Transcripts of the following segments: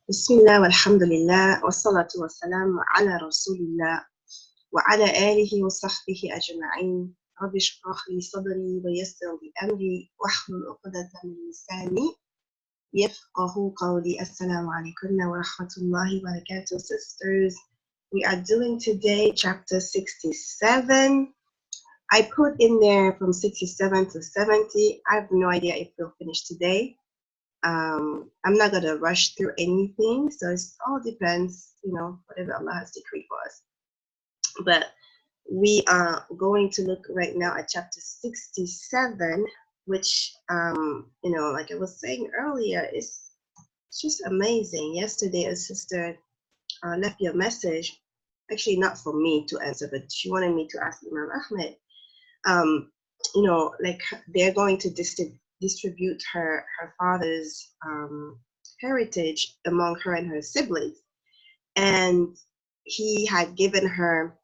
Bismillah walhamdulillah wassalatu wassalamu ala rasulillah wa ala alihi wa sahbihi ajma'in. Rabbi shrah li sadri wa yassir li amri wahlul 'uqdatan min lisani yafqahu qawli. Assalamu alaikum wa rahmatullahi wa barakatuh, sisters. We are doing today chapter 67. I put in there from 67 to 70. I have no idea if we'll finish today. I'm not going to rush through anything, so it all depends, whatever Allah has decreed for us. But we are going to look right now at chapter 67, which, like I was saying earlier, it's just amazing. Yesterday, a sister left me a message, actually not for me to answer, but she wanted me to ask Imam Ahmed. Like they're going to distribute her father's heritage among her and her siblings, and he had given her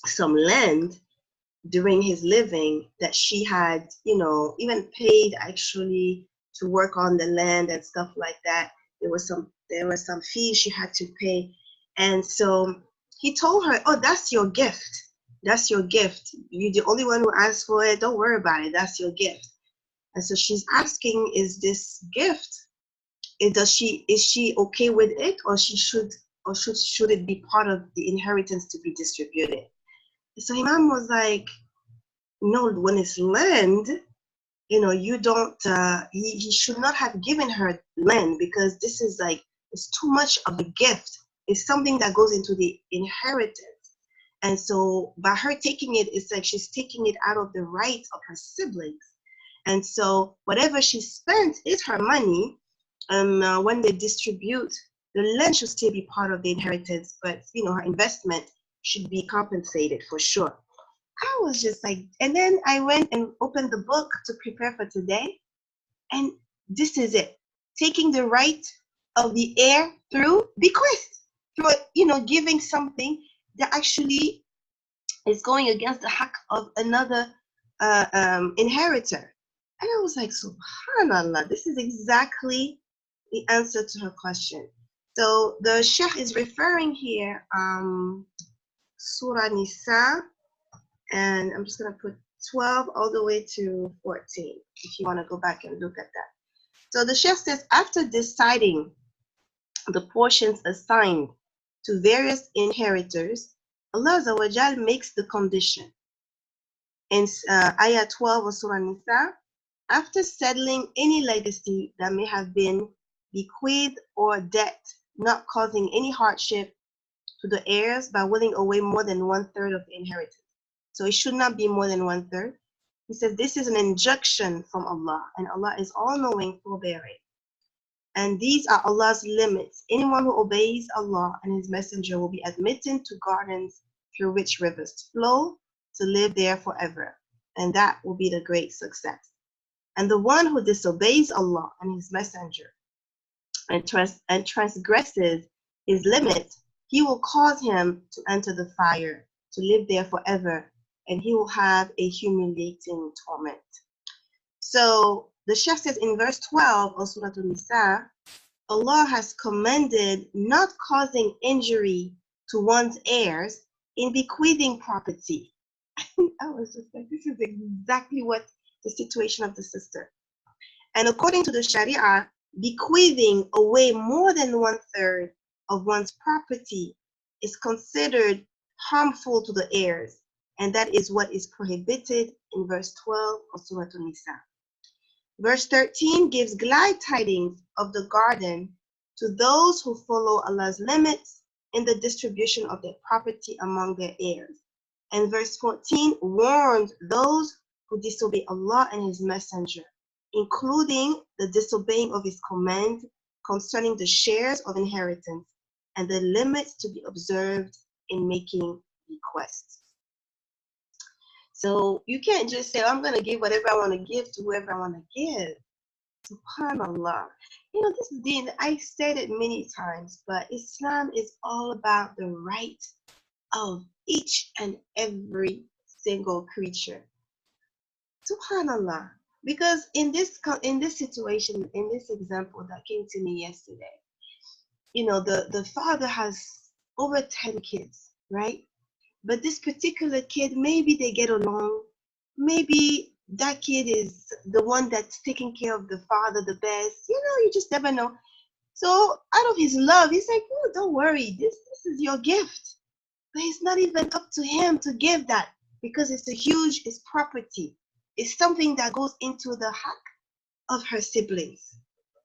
some land during his living that she had even paid actually to work on the land and stuff like that. There were some fees she had to pay, and so he told her, oh, that's your gift. That's your gift. You're the only one who asked for it. Don't worry about it. That's your gift. And so she's asking, is this gift, is she okay with it, or should it be part of the inheritance to be distributed? So Imam was like, no, when it's land, you don't, he should not have given her land, because this is like, it's too much of a gift. It's something that goes into the inheritance. And so by her taking it, it's like she's taking it out of the rights of her siblings. And so whatever she spent is her money. When they distribute, the land should still be part of the inheritance, but her investment should be compensated for sure. I was just like, and then I went and opened the book to prepare for today, and this is it. Taking the right of the heir through bequest, through giving something that actually is going against the haq of another inheritor. And I was like, subhanallah, this is exactly the answer to her question. So the Sheikh is referring here, Surah Nisa, and I'm just going to put 12 all the way to 14, if you want to go back and look at that. So the Sheikh says, after deciding the portions assigned to various inheritors, Allah Azza wa Jal makes the condition. In Ayah 12 of Surah Nisa, after settling any legacy that may have been bequeathed or debt, not causing any hardship to the heirs by willing away more than 1/3 of the inheritance. So it should not be more than 1/3. He says this is an injunction from Allah, and Allah is all-knowing, forbearing. And these are Allah's limits. Anyone who obeys Allah and His Messenger will be admitted to gardens through which rivers flow, to live there forever. And that will be the great success. And the one who disobeys Allah and His Messenger and transgresses His limit, He will cause him to enter the fire, to live there forever, and he will have a humiliating torment. So the Sheikh says in verse 12 of Surah An-Nisa, Allah has commended not causing injury to one's heirs in bequeathing property. I was just like, this is exactly what the situation of the sister. And according to the Sharia, bequeathing away more than 1/3 of one's property is considered harmful to the heirs, and that is what is prohibited in verse 12 of Surah An-Nisa. Verse 13 gives glad tidings of the garden to those who follow Allah's limits in the distribution of their property among their heirs. And verse 14 warns those who disobey Allah and His Messenger, including the disobeying of His command concerning the shares of inheritance and the limits to be observed in making bequests. So you can't just say, I'm going to give whatever I want to give to whoever I want to give. SubhanAllah. This deen, I said it many times, but Islam is all about the right of each and every single creature. SubhanAllah. Because in this situation, in this example that came to me yesterday, the father has over 10 kids, right? But this particular kid, maybe they get along. Maybe that kid is the one that's taking care of the father the best. You just never know. So out of his love, he's like, oh, don't worry, this is your gift. But it's not even up to him to give that, because it's property. It's something that goes into the haq of her siblings.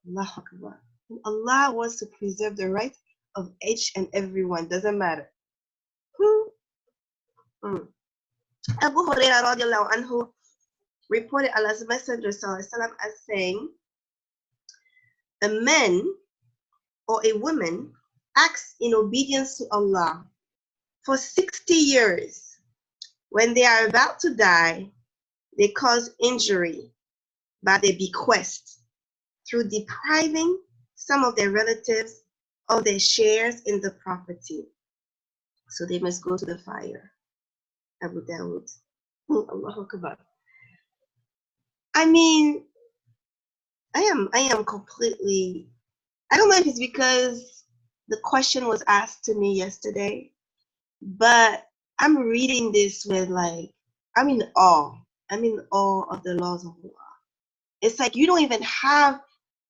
Allahu Akbar. And Allah wants to preserve the right of each and everyone. Doesn't matter. Mm. Abu Hurairah radiallahu anhu reported Allah's Messenger sallallahu alaihi wasallam as saying, a man or a woman acts in obedience to Allah for 60 years. When they are about to die, they cause injury by their bequest through depriving some of their relatives of their shares in the property. So they must go to the fire. Abu Dawud. Allahu Akbar. I mean, I am completely, I don't know if it's because the question was asked to me yesterday, but I'm reading this with I'm in awe. I'm in awe of the laws of Allah. It's like you don't even have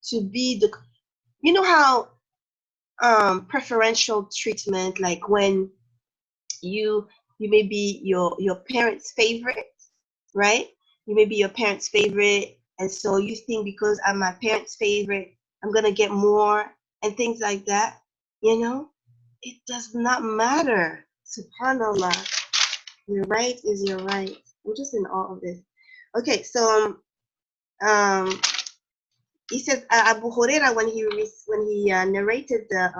to be how preferential treatment, like when you may be your parents' favorite, right? You may be your parents' favorite, and so you think because I'm my parents' favorite, I'm gonna get more and things like that. It does not matter. Subhanallah. Your right is your right. I'm just in awe of this. Okay, so he says Abu Huraira, when he narrated the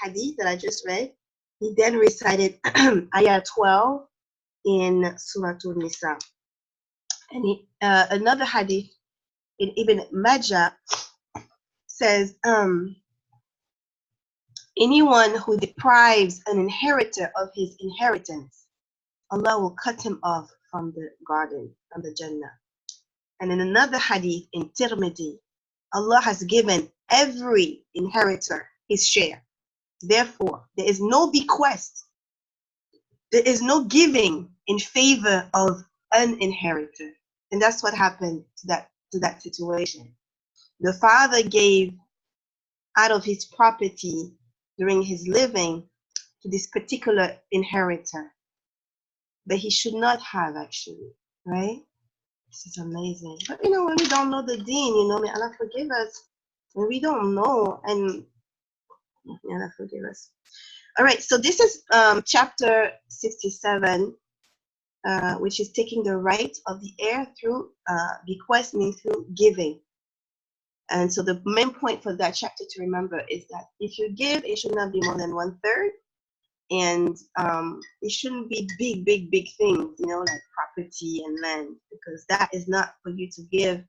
hadith that I just read, he then recited ayah 12 in Surah An-Nisa. And another hadith in Ibn Majah says, anyone who deprives an inheritor of his inheritance, Allah will cut him off from the garden, from the Jannah. And in another hadith in Tirmidhi, Allah has given every inheritor his share. Therefore, there is no bequest. There is no giving in favor of an inheritor. And that's what happened to that situation. The father gave out of his property during his living to this particular inheritor. But he should not have, actually, right? This is amazing. But when we don't know the deen, may Allah forgive us. When we don't know, and may Allah forgive us. All right, so this is chapter 67, which is taking the right of the heir through bequest, meaning through giving. And so the main point for that chapter to remember is that if you give, it should not be more than 1/3. And it shouldn't be big things, like property and land, because that is not for you to give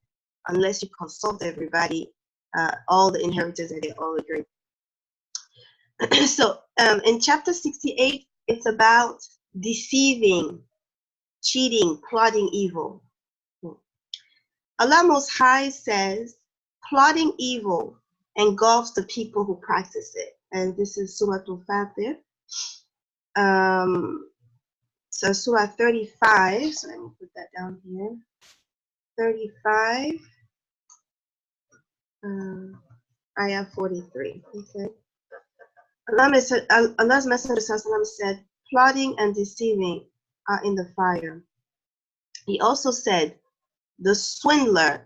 unless you consult everybody, all the inheritors, and they all agree. So in chapter 68, it's about deceiving, cheating, plotting evil. Allah Most High says, plotting evil engulfs the people who practice it. And this is Surah Al-Fatir. So Surah 35, so let me put that down here. 35, ayah 43. Okay. Allah's Messenger said, plotting and deceiving are in the fire. He also said, the swindler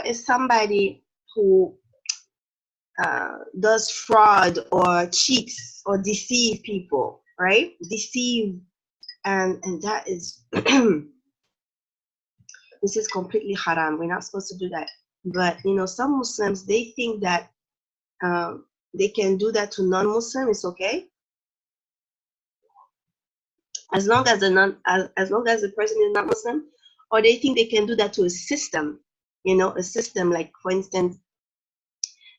is somebody who does fraud or cheats or deceive people, right? Deceive, and that is this is completely haram. We're not supposed to do that. But some Muslims, they think that they can do that to non-Muslim. It's okay, as long as the person is not Muslim, or they think they can do that to a system. A system, like, for instance,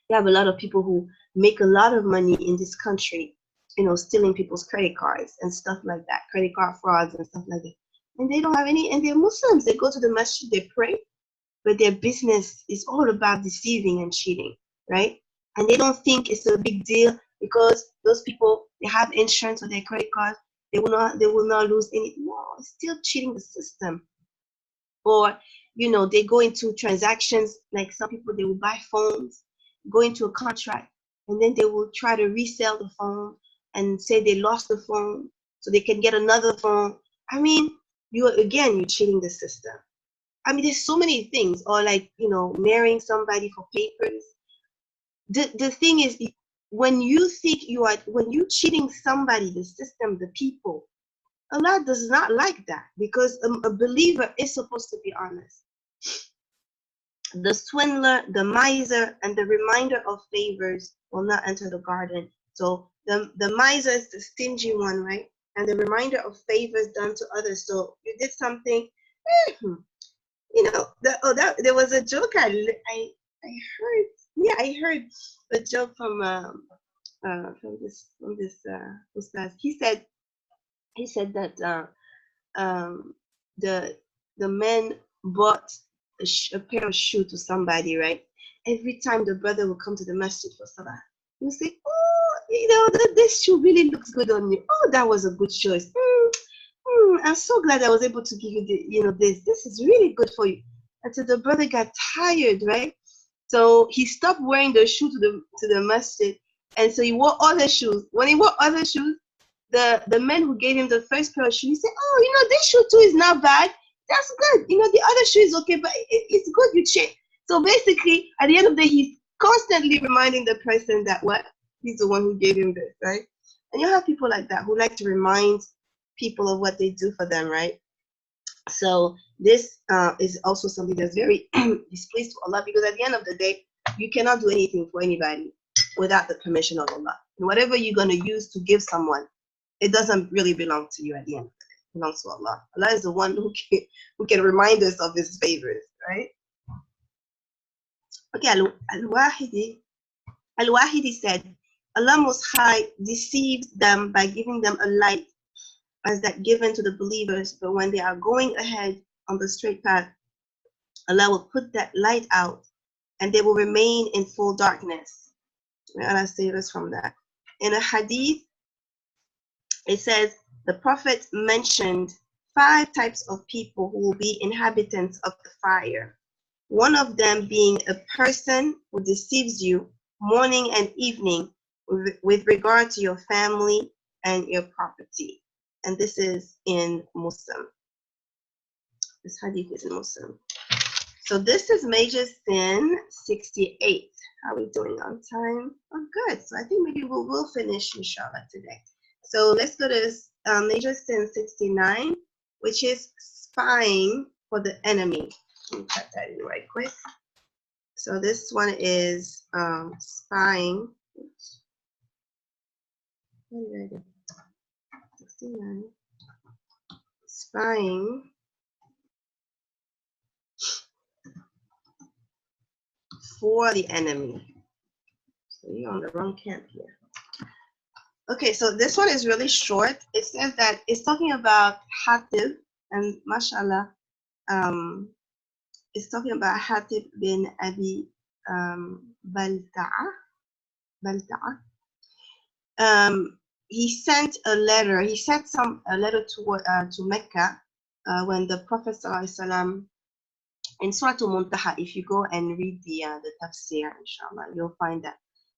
you have a lot of people who make a lot of money in this country, stealing people's credit cards and stuff like that, credit card frauds and stuff like that. And they don't have any, and they're Muslims. They go to the masjid, they pray, but their business is all about deceiving and cheating, right? And they don't think it's a big deal because those people, they have insurance on their credit cards, they will not lose anything. No, it's still cheating the system. Or, you know, they go into transactions, like some people, they will buy phones, go into a contract, and then they will try to resell the phone and say they lost the phone so they can get another phone. I mean, you're cheating the system. I mean, there's so many things. Or like, you know, marrying somebody for papers. The thing is, when you cheating somebody, the system, the people, Allah does not like that, because a believer is supposed to be honest. The swindler, the miser, and the reminder of favors will not enter the garden. So the miser is the stingy one, right? And the reminder of favors done to others. So you did something, you know. There was a joke I heard. Yeah, I heard a joke from this ustaz. He said that the man bought a pair of shoes to somebody, right? Every time the brother would come to the masjid for salah, he would say, "Oh, you know, this shoe really looks good on you. Oh, that was a good choice. I'm so glad I was able to give you this. This is really good for you." Until the brother got tired, right? So he stopped wearing the shoe to the masjid, and so he wore other shoes. When he wore other shoes, the man who gave him the first pair of shoes, he said, "Oh, you know, this shoe too is not bad. That's good. You know, the other shoe is okay, but it's good you change." So basically, at the end of the day, he's constantly reminding the person that what? He's the one who gave him this, right? And you have people like that who like to remind people of what they do for them, right? So this is also something that's very displeased to Allah, because at the end of the day, you cannot do anything for anybody without the permission of Allah. And whatever you're going to use to give someone, it doesn't really belong to you at the end of the day. It belongs to Allah. Allah is the one who can remind us of His favors, right? Okay, Al-Wahidi said, Allah Most High deceived them by giving them a light as that given to the believers, but when they are going ahead on the straight path, Allah will put that light out and they will remain in full darkness. May Allah save us from that. In a hadith, it says the Prophet mentioned 5 types of people who will be inhabitants of the fire. One of them being a person who deceives you morning and evening with regard to your family and your property. And this is in Muslim. This hadith is in Muslim. So this is major sin 68. How are we doing on time? Oh, good. So I think maybe we'll finish, inshallah, today. So let's go to major sin 69, which is spying for the enemy. Let me type that in right quick. So this one is spying. Oops. What did I do? 69. Spying for the enemy. So you're on the wrong camp here. Okay, so this one is really short. It says that it's talking about Hatib, and mashallah, it's talking about Hatib bin Abi Balta'a. He sent a letter. He sent a letter to Mecca when the Prophet ﷺ, in Surah Al-Muntaha, if you go and read the tafsir, inshallah, you'll find that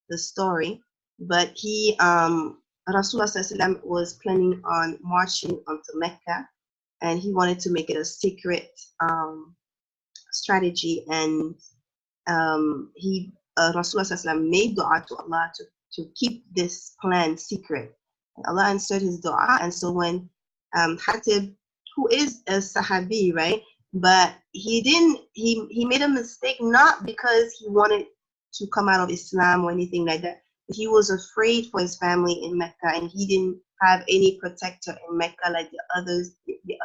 the story. But Rasulullah ﷺ was planning on marching onto Mecca, and he wanted to make it a secret strategy. And Rasulullah ﷺ made dua to Allah to keep this plan secret. And Allah answered his dua, and so when Hatib, who is a Sahabi, right? But he made a mistake, not because he wanted to come out of Islam or anything like that. But he was afraid for his family in Mecca, and he didn't have any protector in Mecca like the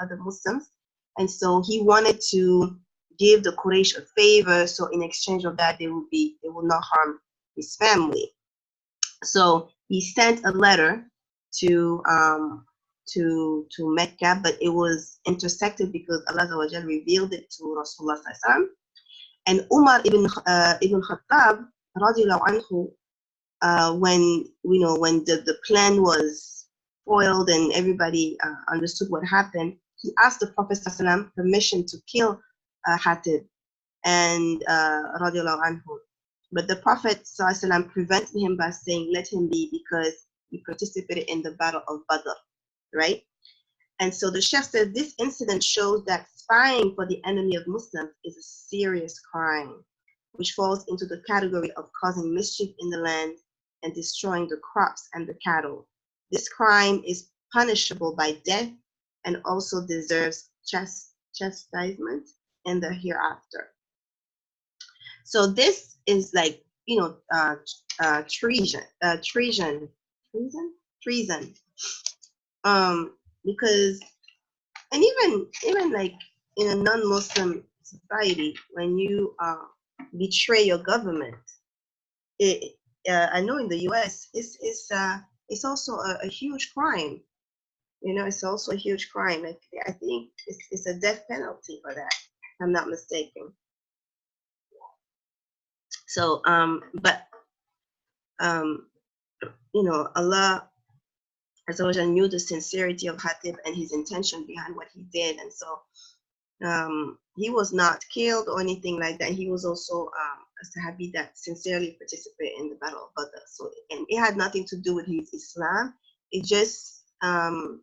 other Muslims. And so he wanted to give the Quraysh a favor, so in exchange of that, they will not harm his family. So he sent a letter to Mecca, but it was intersected because Allah revealed it to Rasulullah ﷺ. And Umar ibn Khattab radiallahu anhu when when the plan was foiled and everybody understood what happened, he asked the Prophet ﷺ permission to kill Hatib and radiallahu anhu. But the Prophet ﷺ prevented him by saying, let him be, because he participated in the battle of Badr, right? And so the Sheikh said this incident shows that spying for the enemy of Muslims is a serious crime, which falls into the category of causing mischief in the land and destroying the crops and the cattle. This crime is punishable by death and also deserves chastisement in the hereafter. So this is like, treason. Because, and even like in a non-Muslim society, when you betray your government, I know in the U.S. it's also a huge crime. It's also a huge crime. Like, I think it's a death penalty for that, if I'm not mistaken. So, but Allah Azza wa Jalla knew the sincerity of Hatib and his intention behind what he did, and so he was not killed or anything like that. He was also a Sahabi that sincerely participated in the Battle of Badr. So, and it had nothing to do with his Islam. It just a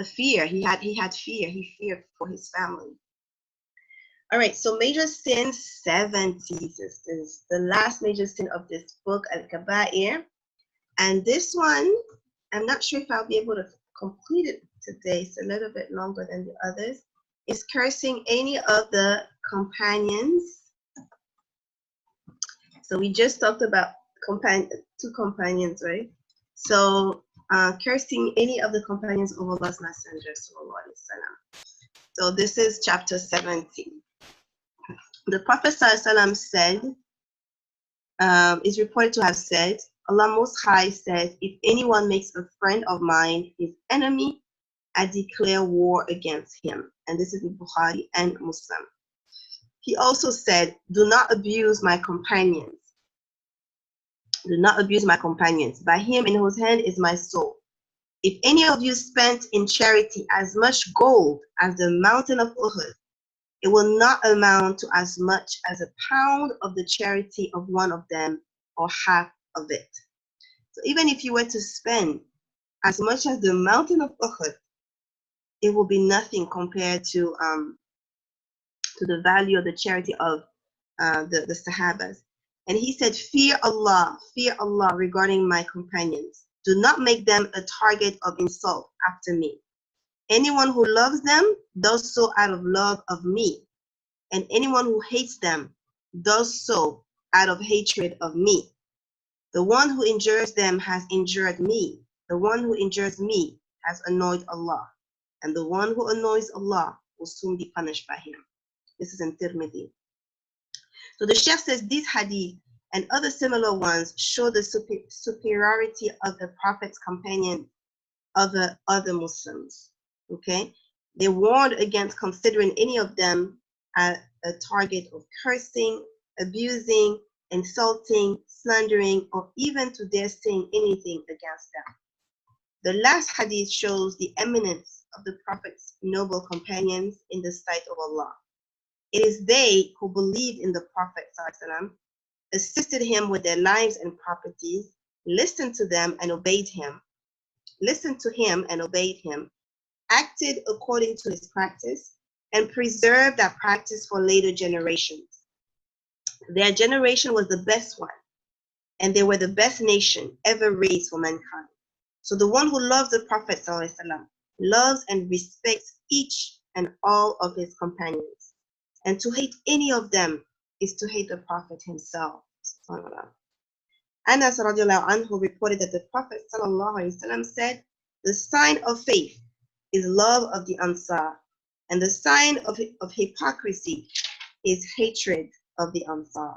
fear. He had fear. He feared for his family. All right, so major sin 70. This is the last major sin of this book, Al-Kabairu. And this one, I'm not sure if I'll be able to complete it today. It's a little bit longer than the others. It's cursing any of the companions. So we just talked about two companions, right? So cursing any of the companions of Allah's Messenger, sallallahu alaihi wasallam. So this is chapter 17. The Prophet ﷺ said, is reported to have said, Allah Most High said, if anyone makes a friend of mine his enemy, I declare war against him. And this is in Bukhari and Muslim. He also said, do not abuse my companions. Do not abuse my companions. By him in whose hand is my soul. If any of you spent in charity as much gold as the mountain of Uhud, it will not amount to as much as a pound of the charity of one of them, or half of it. So even if you were to spend as much as the mountain of Uhud, it will be nothing compared to the value of the charity of the Sahabas. And he said, fear Allah regarding my companions. Do not make them a target of insult after me. Anyone who loves them does so out of love of me, and anyone who hates them does so out of hatred of me. The one who injures them has injured me. The one who injures me has annoyed Allah, and the one who annoys Allah will soon be punished by him. This is in Tirmidhi. So the Sheikh says these hadith and other similar ones show the superiority of the Prophet's companion over other Muslims. Okay, they warned against considering any of them as a target of cursing, abusing, insulting, slandering, or even to dare saying anything against them. The last hadith shows the eminence of the Prophet's noble companions in the sight of Allah. It is they who believed in the Prophet ﷺ, assisted him with their lives and properties, listened to them and obeyed him, acted according to his practice, and preserved that practice for later generations. Their generation was the best one, and they were the best nation ever raised for mankind. So the one who loves the Prophet ﷺ loves and respects each and all of his companions. And to hate any of them is to hate the Prophet himself. Anas radiallahu anhu reported that the Prophet ﷺ said, the sign of faith is love of the Ansar, and the sign of hypocrisy is hatred of the Ansar.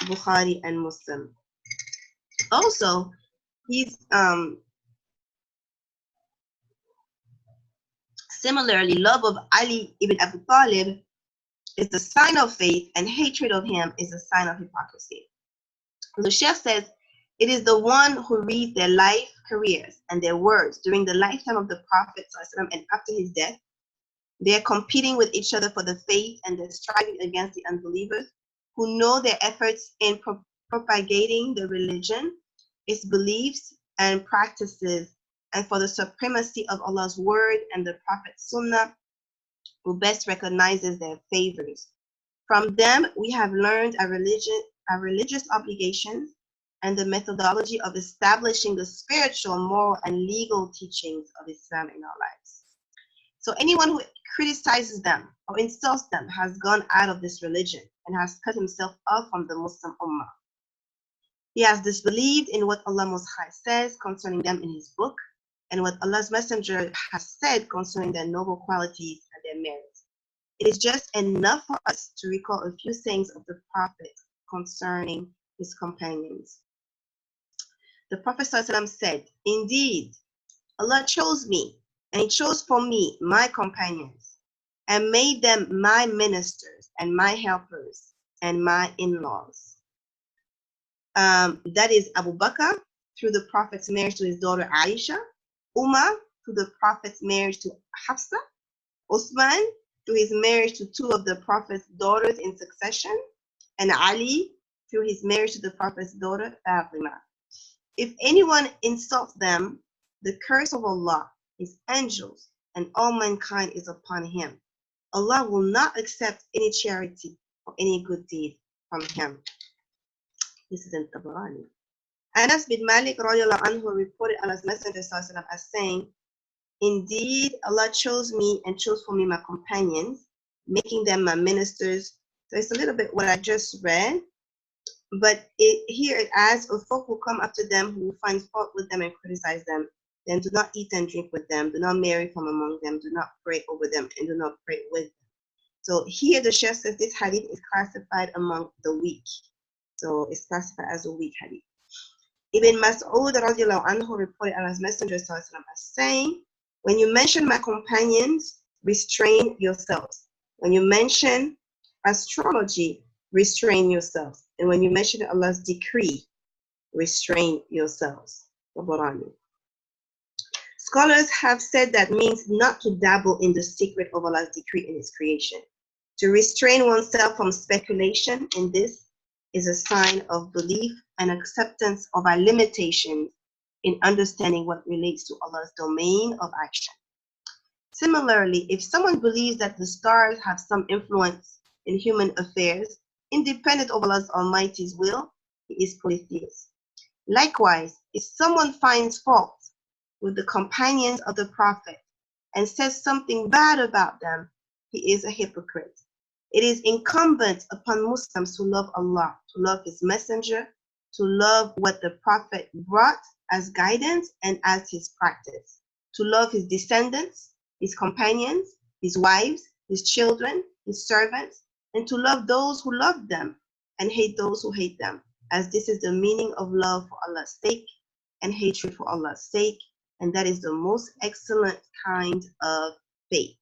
Bukhari and Muslim. Also, he's similarly, love of Ali ibn Abi Talib is the sign of faith, and hatred of him is a sign of hypocrisy. The Sheikh says, It is the one who reads their life careers and their words during the lifetime of the Prophet ﷺ and after his death. They are competing with each other for the faith and they're striving against the unbelievers who know their efforts in propagating the religion, its beliefs and practices, and for the supremacy of Allah's word and the Prophet's sunnah, who best recognizes their favors. From them, we have learned our religious obligations and the methodology of establishing the spiritual, moral, and legal teachings of Islam in our lives. So anyone who criticizes them or insults them has gone out of this religion and has cut himself off from the Muslim Ummah. He has disbelieved in what Allah Most High says concerning them in his book and what Allah's Messenger has said concerning their noble qualities and their merits. It is just enough for us to recall a few sayings of the Prophet concerning his companions. The Prophet ﷺ said, "Indeed, Allah chose me, and he chose for me my companions, and made them my ministers and my helpers and my in-laws." That is Abu Bakr through the Prophet's marriage to his daughter Aisha, Umar through the Prophet's marriage to Hafsa, Uthman through his marriage to two of the Prophet's daughters in succession, and Ali through his marriage to the Prophet's daughter Fatima. If anyone insults them, the curse of Allah, his angels, and all mankind is upon him. Allah will not accept any charity or any good deed from him. This is in Tabarani. Anas bin Malik radiallahu anhu reported Allah's Messenger as saying, "Indeed, Allah chose me and chose for me my companions, making them my ministers." So it's a little bit what I just read, but here it adds, "If folk will come after them who will find fault with them and criticize them, then do not eat and drink with them, do not marry from among them, do not pray over them, and do not pray with them." So here the Sheikh says this hadith is classified among the weak. So it's classified as a weak hadith. Ibn Mas'ud radiallahu anhu reported Allah's Messenger as saying, "When you mention my companions, restrain yourselves. When you mention astrology, restrain yourselves. And when you mention Allah's decree, restrain yourselves." Tabarani. Scholars have said that means not to dabble in the secret of Allah's decree in his creation. To restrain oneself from speculation in this is a sign of belief and acceptance of our limitations in understanding what relates to Allah's domain of action. Similarly, if someone believes that the stars have some influence in human affairs, independent of Allah's Almighty's will, he is polytheist. Likewise, if someone finds fault with the companions of the Prophet and says something bad about them, he is a hypocrite. It is incumbent upon Muslims to love Allah, to love his messenger, to love what the Prophet brought as guidance and as his practice, to love his descendants, his companions, his wives, his children, his servants, and to love those who love them and hate those who hate them, as this is the meaning of love for Allah's sake and hatred for Allah's sake, and that is the most excellent kind of faith.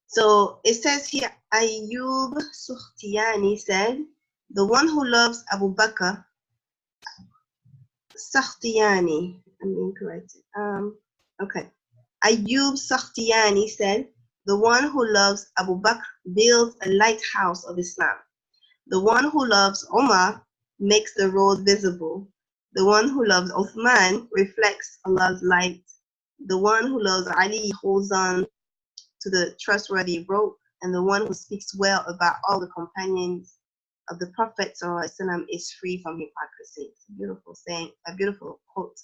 So it says here, Ayyub Sukhtiyani said, "The one who loves Abu Bakr," Sakhtiyani, I'm incorrect. Okay. Ayyub Sakhtiyani said, "The one who loves Abu Bakr builds a lighthouse of Islam. The one who loves Umar makes the road visible. The one who loves Uthman reflects Allah's light. The one who loves Ali holds on to the trustworthy rope, and the one who speaks well about all the companions of the Prophet ﷺ is free from hypocrisy." It's a beautiful saying, a beautiful quote.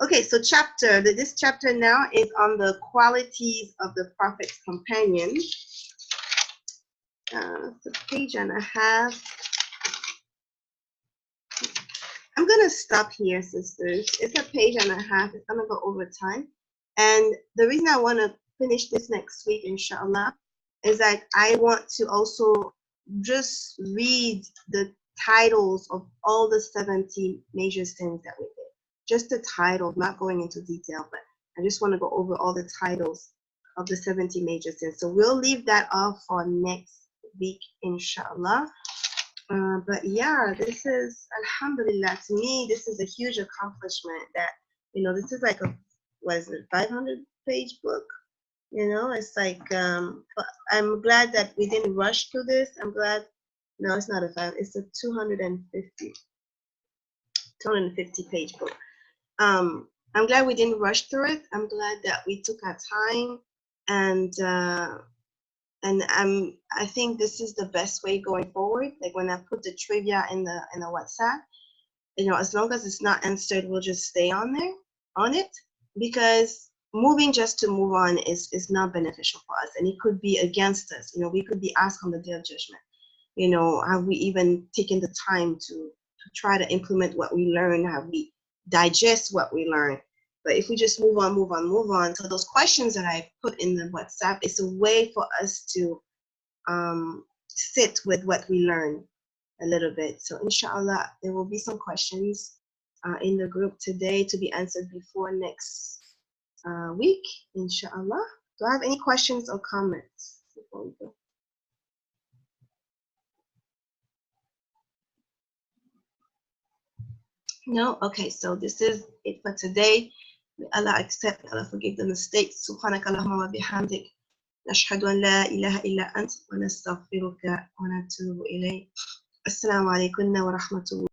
Okay, so this chapter now is on the qualities of the Prophet's companions. It's a page and a half. I'm gonna stop here, sisters. It's a page and a half. It's gonna go over time. And the reason I wanna finish this next week, inshallah, is that I want to also just read the titles of all the 70 major sins that we did. Just the title, not going into detail, but I just want to go over all the titles of the 70 major sins. So we'll leave that off for next week, inshallah. But yeah, this is, Alhamdulillah, to me, this is a huge accomplishment that, this is like what is it, 500-page book? It's like, but I'm glad that we didn't rush through this. I'm glad, no, it's not it's a 250-page book. I'm glad we didn't rush through it. I'm glad that we took our time, and I think this is the best way going forward. Like when I put the trivia in the WhatsApp, as long as it's not answered, we'll just stay on it, because moving just to move on is not beneficial for us, and it could be against us. We could be asked on the day of judgment. Have we even taken the time to try to implement what we learn? Have we digest what we learn? But if we just move on, so those questions that I put in the WhatsApp, it's a way for us to sit with what we learn a little bit. So inshallah, there will be some questions in the group today to be answered before next week, inshallah. Do I have any questions or comments before we go? No? Okay, so this is it for today. May Allah accept, Allah forgive the mistakes. سبحانك اللهم وبحمدك نشهد أن لا إله إلا أنت ونستغفرك ونتوب إليك. السلام عليكم ورحمة الله.